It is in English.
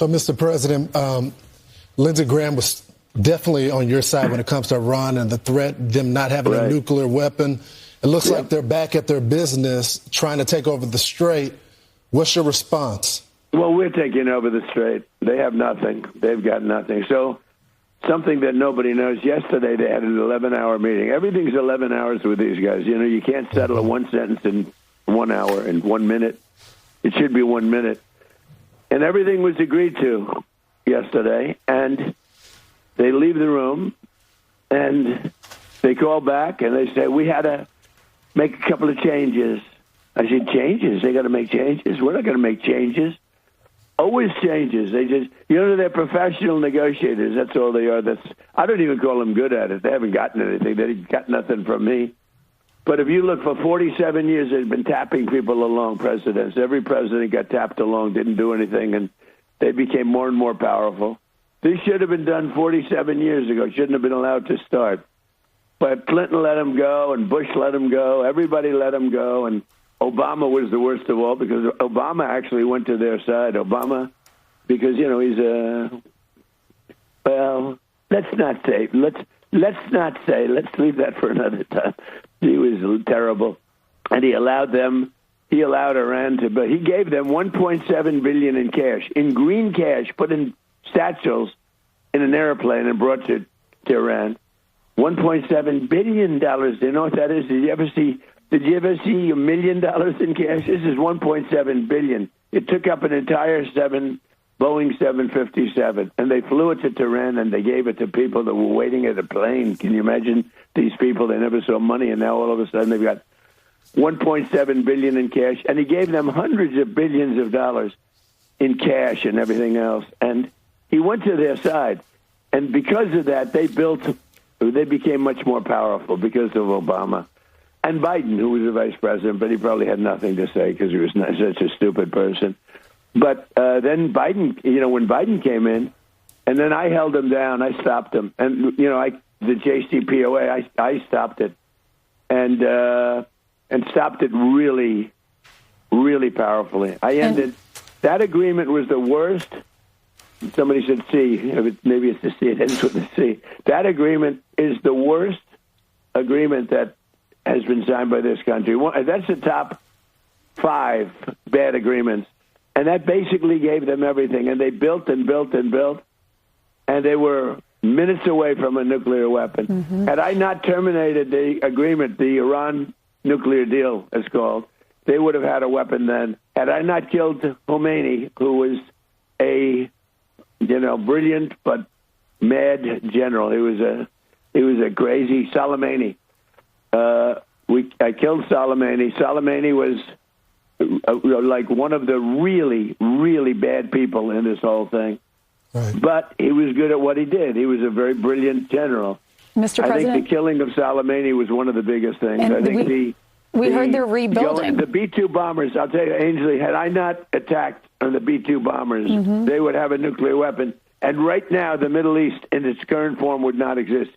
So, Mr. President, Lindsey Graham was definitely on your side when it comes to Iran and the threat, them not having a nuclear weapon. It looks like they're back at their business trying to take over the Strait. What's your response? Well, we're taking over the Strait. They have nothing. They've got nothing. So something that nobody knows, yesterday they had an 11-hour meeting. Everything's 11 hours with these guys. You know, you can't settle a one sentence in 1 hour, in 1 minute. It should be 1 minute. And everything was agreed to yesterday. And they leave the room, and they call back, and they say, we had to make a couple of changes. I said, changes? They got to make changes? We're not going to make changes. Always changes. They just, they're professional negotiators. That's all they are. I don't even call them good at it. They haven't gotten anything. They got nothing from me. But if you look, for 47 years, they've been tapping people along, presidents. Every president got tapped along, didn't do anything, and they became more and more powerful. This should have been done 47 years ago. Shouldn't have been allowed to start. But Clinton let him go, and Bush let him go. Everybody let him go, and Obama was the worst of all, because Obama actually went to their side. Obama, because, he's let's not say. Let's leave that for another time. He was terrible. And he allowed Iran to, but he gave them $1.7 billion in cash, in green cash, put in satchels in an airplane and brought to Iran. $1.7 billion. Do you know what that is? Did you ever see $1 million in cash? This is $1.7 billion. It took up an entire Boeing 757, and they flew it to Tehran, and they gave it to people that were waiting at a plane. Can you imagine these people? They never saw money, and now all of a sudden they've got $1.7 billion in cash, and he gave them hundreds of billions of dollars in cash and everything else, and he went to their side. And because of that, they became much more powerful because of Obama. And Biden, who was the vice president, but he probably had nothing to say because he was not such a stupid person. But then Biden, when Biden came in, and then I held him down, I stopped him. And, the JCPOA, I stopped it. And stopped it really, really powerfully. That agreement was the worst. Somebody said C. Maybe it's the C. It ends with the C. That agreement is the worst agreement that has been signed by this country. That's the top 5 bad agreements. And that basically gave them everything. And they built and built and built. And they were minutes away from a nuclear weapon. Mm-hmm. Had I not terminated the agreement, the Iran nuclear deal, it's called, they would have had a weapon then. Had I not killed Khomeini, who was a brilliant but mad general. He was a crazy Soleimani. I killed Soleimani. Soleimani was like one of the really, really bad people in this whole thing. Right. But he was good at what he did. He was a very brilliant general. Mr. President, I think the killing of Soleimani was one of the biggest things. And I think we heard they're rebuilding. The B-2 bombers, I'll tell you, Ainsley, had I not attacked on the B-2 bombers, they would have a nuclear weapon. And right now, the Middle East in its current form would not exist.